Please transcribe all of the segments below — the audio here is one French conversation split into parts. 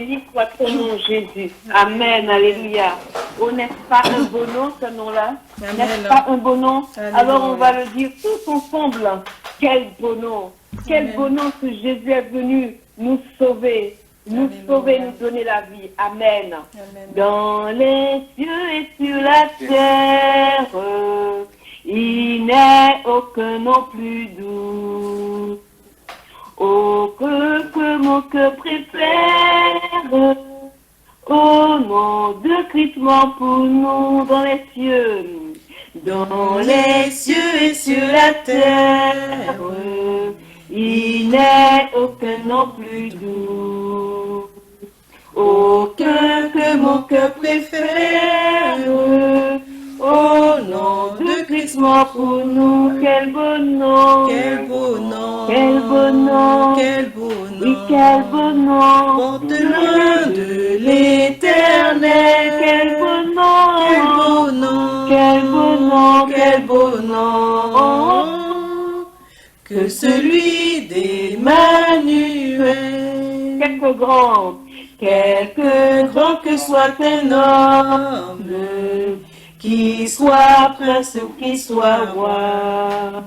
béni soit ton nom, Jésus. Amen, alléluia. Oh, n'est-ce pas un beau nom, ce nom-là? N'est-ce pas un beau nom? Alors on va le dire tous ensemble. Quel beau nom! Quel beau nom que Jésus est venu nous sauver. Nous sauver, nous donner la vie. Amen. Dans les cieux et sur la terre, il n'est aucun nom plus doux. Oh, que mon cœur préfère, au nom de Christ mort pour nous dans les cieux. Dans les cieux et sur la terre, il n'est aucun nom plus doux. Aucun que mon cœur préfère, au nom de Christ mort pour nous. Quel beau nom, Quel beau nom, quel beau nom, quel beau nom, oui, quel beau nom, porte loin de l'éternel. quel beau Quel nom, beau nom, quel beau nom, quel beau nom, que celui d'Emmanuel. quelque grand que soit un homme, qui soit prince ou qui soit roi,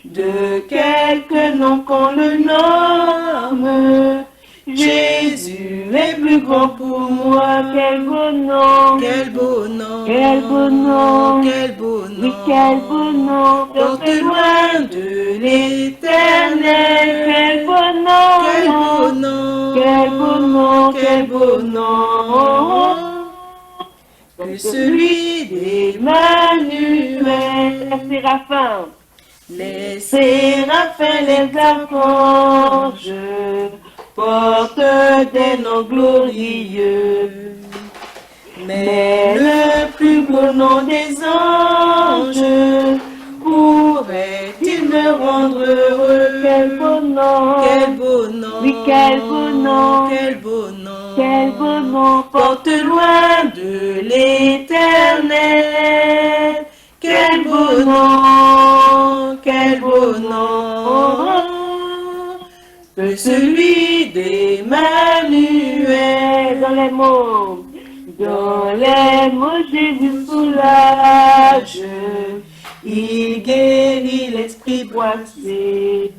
de quelque nom qu'on le nomme, Jésus est plus grand pour moi. Quel beau nom, Quel beau nom, quel beau nom, quel beau oui, nom, quel beau nom, porte loin de l'éternel. quel beau Quel beau nom, nom, quel beau nom, quel beau nom, que celui d'Emmanuel. les séraphins, Les séraphins, les archanges portent des noms glorieux. Mais le plus beau nom des anges pourrait-il me rendre heureux? quel beau nom, Quel beau nom, oui, quel beau nom, quel beau nom, quel beau nom, porte loin de l'éternel. Quel beau nom, quel beau nom, que celui d'Emmanuel. dans les mots, Jésus soulage, Il guérit l'esprit boisé,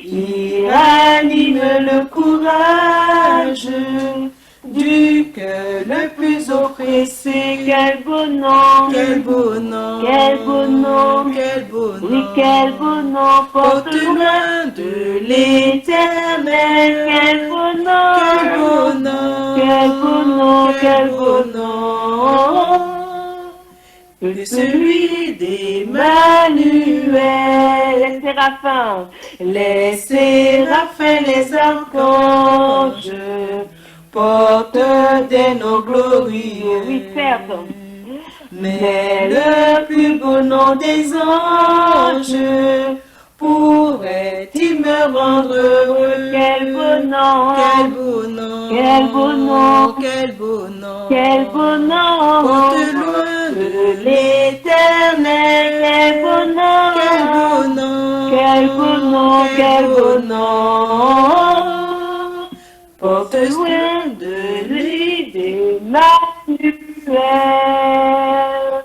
il ranime le courage du cœur le plus oppressé. quel beau nom, Quel beau nom, quel beau nom, quel beau nom, oui, quel beau nom, porte porte loin de l'éternel. quel beau Quel nom, beau nom, quel beau nom, quel beau nom, que celui d'Emmanuel. les séraphins, Les séraphins, les archanges portent des noms glorieux. oui, certes, Mais le plus beau nom des anges pourrait-il me rendre heureux? quel beau nom, Quel beau nom, quel beau nom, quel beau nom, quel beau nom, porte loin de l'éternel, quel beau nom, Quel beau nom, quel beau nom, quel beau nom, porte loin de lui d'Emmanuel.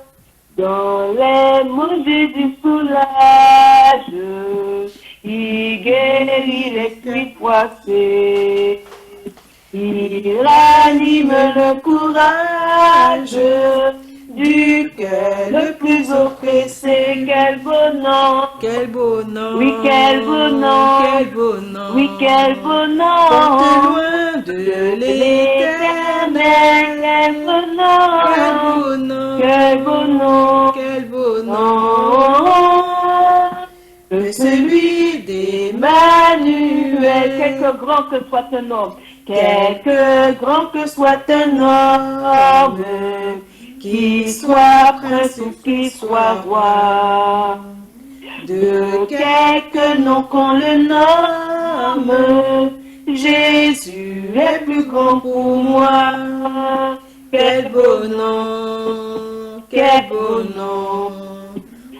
Dans les mots Jésus soulage, il guérit l'esprit froissé, il ranime le courage du cœur le plus oppressé. Quel beau nom, Quel beau nom, oui, quel beau nom, quel beau nom, oui, quel beau nom, porte loin de l'éternel. quel beau Quel nom, beau nom, quel beau nom, quel beau nom, nom, que celui d'Emmanuel. quelque grand que soit un homme, quelque grand que soit un homme, qu'il soit prince ou qu'il soit roi, de quelque nom qu'on le nomme, Jésus est plus grand pour moi. Quel beau nom, quel beau nom,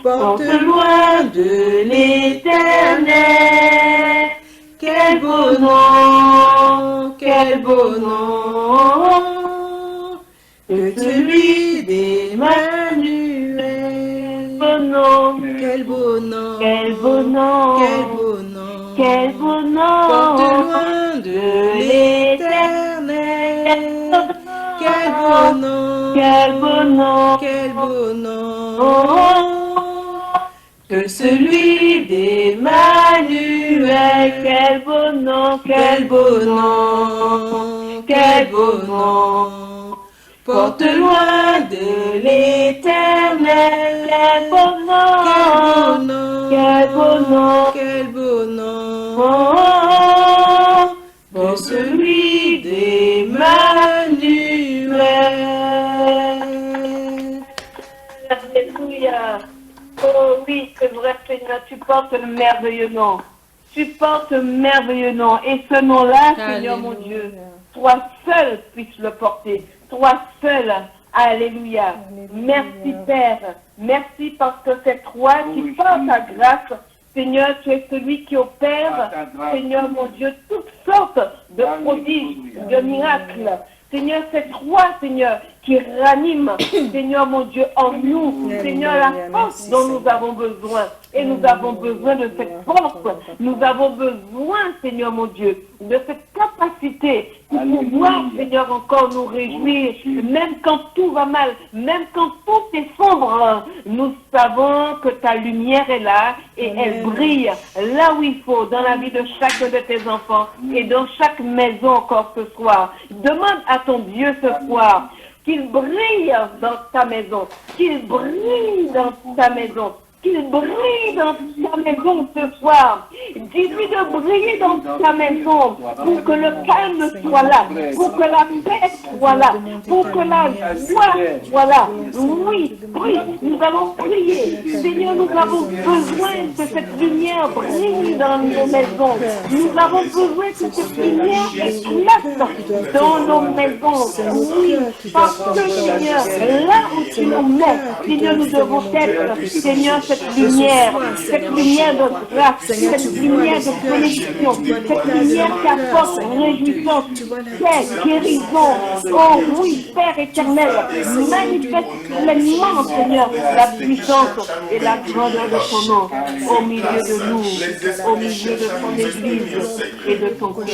porte loin de l'éternel. Quel Quel beau nom, quel beau nom, que celui d'Emmanuel. Quel beau nom, Quel beau nom, quel beau nom, quel beau nom, porte loin de l'éternel. Quel beau nom, quel beau nom, quel beau nom, que celui d'Emmanuel. quel beau nom, Quel beau nom, quel beau nom, porte loin de l'éternel. quel beau nom, Quel beau nom, quel beau nom, quel beau nom, que celui d'Emmanuel. Alléluia. Oh oui, c'est vrai, Seigneur, tu portes le merveilleux nom. Tu portes le merveilleux nom. Et ce nom-là, Seigneur mon Dieu, toi seul puisses le porter. Toi seul. Alléluia. Merci Père. Merci parce que c'est toi qui par ta grâce, Seigneur, tu es celui qui opère, Seigneur mon Dieu, toutes sortes de prodiges, de miracles. Seigneur, c'est toi, Seigneur, qui ranime, Seigneur mon Dieu, en nous, Seigneur, la force dont nous avons besoin. Et nous avons besoin de cette force. Nous avons besoin, Seigneur mon Dieu, de cette capacité pour pouvoir, Seigneur, encore nous réjouir. Même quand tout va mal, même quand tout est sombre, nous savons que ta lumière est là et elle brille là où il faut, dans la vie de chacun de tes enfants et dans chaque maison encore ce soir. Demande à ton Dieu ce soir qu'il brille dans ta maison, qu'il brille dans ta maison, qu'il brille dans ta maison ce soir. Dis-lui de briller dans ta maison pour que le calme soit là, pour que la paix soit là, pour que la joie soit là. Oui, oui, nous allons prier. Seigneur, nous avons besoin que cette lumière brille dans nos maisons. Nous avons besoin que cette lumière éclate dans nos maisons. Oui, parce que Seigneur, là où tu nous mets, Seigneur, nous devons être, Seigneur, cette lumière de grâce, cette lumière de bénédiction, cette lumière qui apporte réjouissance, paix, guérison. Oh oui, Père éternel, manifeste pleinement, Seigneur, la puissance et la grandeur de ton nom au milieu de nous, au milieu de ton Église et de ton peuple.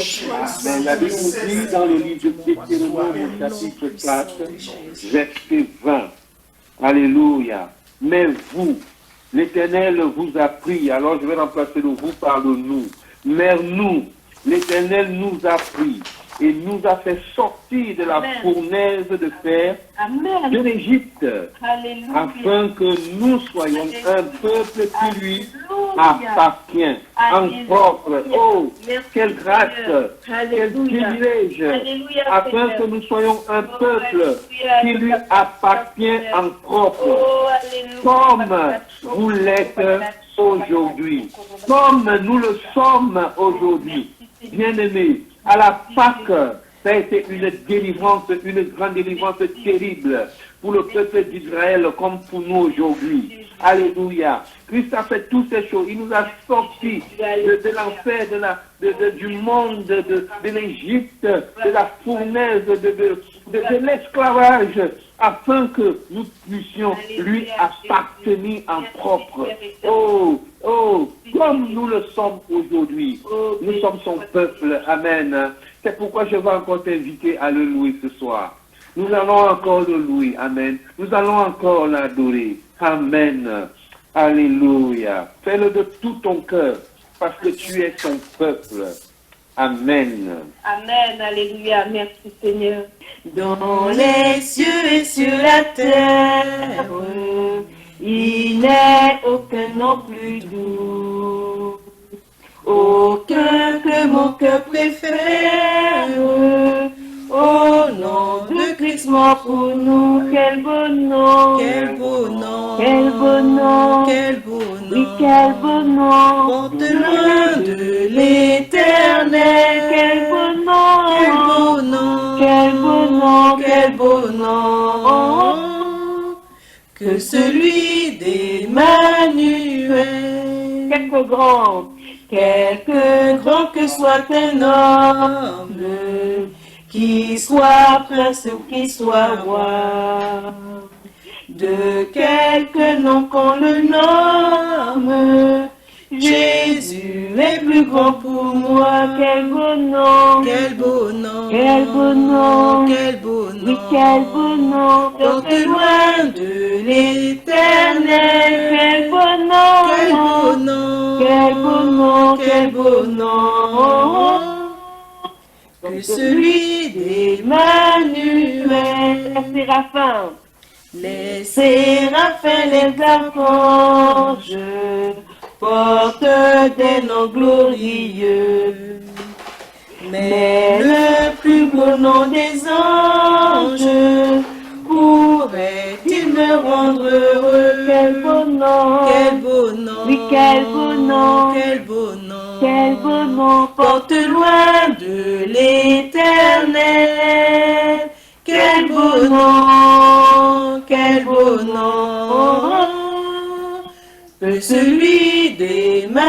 La Bible nous dit dans le livre de Deutéronome, chapitre 4, verset 20. Alléluia. Mais vous, l'Éternel vous a pris. Alors je vais remplacer le vous par le nous. Mais nous, l'Éternel nous a pris et nous a fait sortir de la fournaise de fer de l'Égypte, afin que nous soyons un peuple qui lui appartient en propre. Oh, quelle grâce, quel privilège, afin que nous soyons un peuple qui lui appartient en propre, comme vous l'êtes aujourd'hui, comme nous le sommes aujourd'hui. Bien-aimés, à la Pâque, ça a été une délivrance, une grande délivrance terrible pour le peuple d'Israël comme pour nous aujourd'hui. Alléluia. Christ a fait toutes ces choses. Il nous a sortis de l'enfer, du monde, de l'Égypte, de la fournaise, de l'esclavage, afin que nous puissions lui appartenir en propre. Oh, oh, comme nous le sommes aujourd'hui. Nous sommes son peuple. Amen. C'est pourquoi je vais encore t'inviter à le louer ce soir. Nous allons encore le louer. Amen. Nous allons encore l'adorer. Amen. Alléluia. Fais-le de tout ton cœur, parce que tu es son peuple. Amen. Amen. Alléluia. Merci Seigneur. Dans les cieux et sur la terre, il n'est aucun nom plus doux, aucun que mon cœur préfère. Au nom de Christ mort pour nous, Quel beau nom. quel beau nom, Quel beau nom. quel beau Oui, nom, quel beau nom. porte loin de l'éternel. Quel beau Quel nom. beau nom, Quel beau nom. quel beau nom, que celui d'Emmanuel. Quelque grand, Quelque grand que soit un homme, qu'il soit prince ou qu'il soit roi, de quelque nom qu'on le nomme, Jésus est plus grand pour moi. Quel beau nom, Quel beau nom, quel beau nom, quel beau nom, oui, quel beau nom, porte loin de l'éternel. quel beau nom, Quel beau nom, quel beau nom, quel beau nom, que celui d'Emmanuel. les séraphins, Les séraphins, les archanges portent des noms glorieux. Mais le plus beau nom des anges pourrait-il me rendre heureux? quel beau nom, Quel beau nom, oui, quel beau nom, quel beau nom, quel beau nom, porte loin de l'éternel. Quel beau nom, quel beau nom, que celui d'Emmanuel.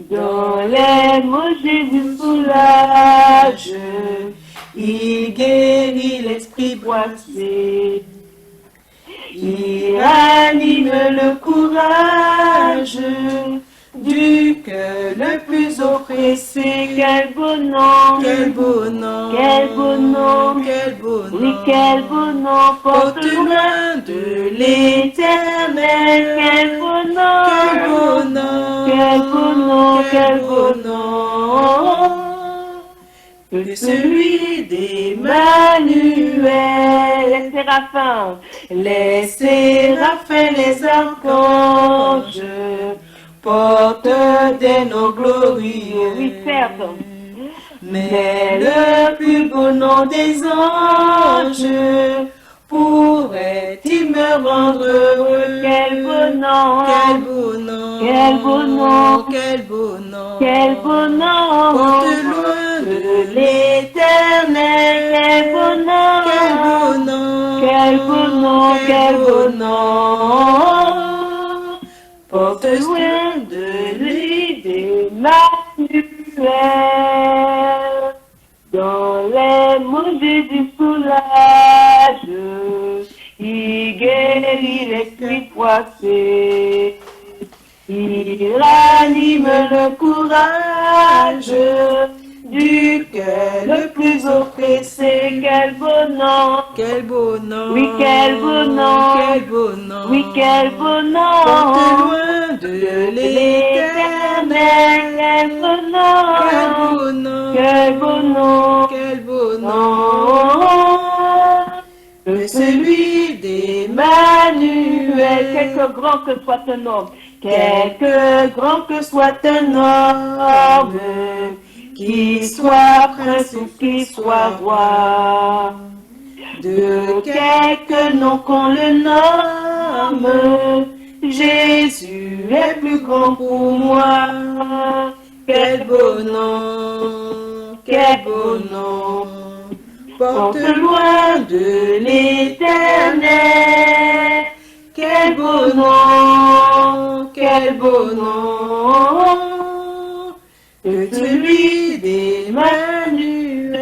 dans les mots, Jésus soulage, Il guérit l'esprit boiteux, il ranime le courage du cœur le plus oppressé. quel beau nom, Quel beau nom, quel beau nom, quel beau nom, oui, quel beau nom, porte porte loin, loin de l'éternel. quel beau nom, Quel beau nom, quel beau nom, quel beau nom, que celui d'Emmanuel. les séraphins, Les séraphins, les archanges portent des noms glorieux. oui, certes, Mais le plus beau nom des anges pourrait-il me rendre heureux? quel beau nom, Quel beau nom, quel beau nom, quel beau nom, quel beau nom, porte loin de l'éternel. quel beau nom, Quel beau nom, quel beau nom, quel beau nom, porte loin de Emmanuel. Dans les mots Jésus soulage, il guérit l'esprit froissé, il ranime le courage du cœur le plus oppressé. Quel beau nom, Quel beau nom, oui, quel beau nom, quel beau nom, oui, quel beau nom, porte loin de l'éternel. quel beau Quel nom, beau nom, quel beau nom, quel beau nom, nom, que celui d'Emmanuel. quelque grand que soit un homme, Quelque grand que soit un homme, qu'il soit prince ou qu'il soit roi, de quelque nom qu'on le nomme, Jésus est plus grand pour moi. Quel beau nom, quel beau nom, porte loin de l'éternel. Quel beau nom, quel beau nom, que celui d'Emmanuel.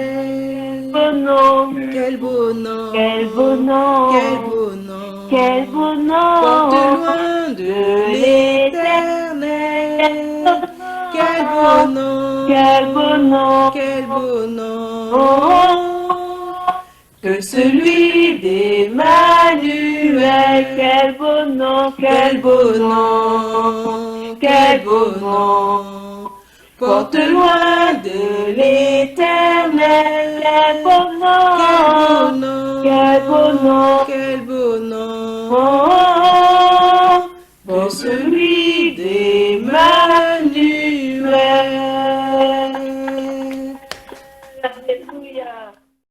beau nom, Quel beau nom, quel beau nom, quel beau nom, quel beau porte nom, loin de l'éternel. Quel beau nom, quel beau nom, quel beau nom, que celui d'Emmanuel. quel beau nom, Quel beau nom, quel beau nom, porte loin de l'éternel. quel beau nom, Quel beau nom, quel beau nom, quel beau nom,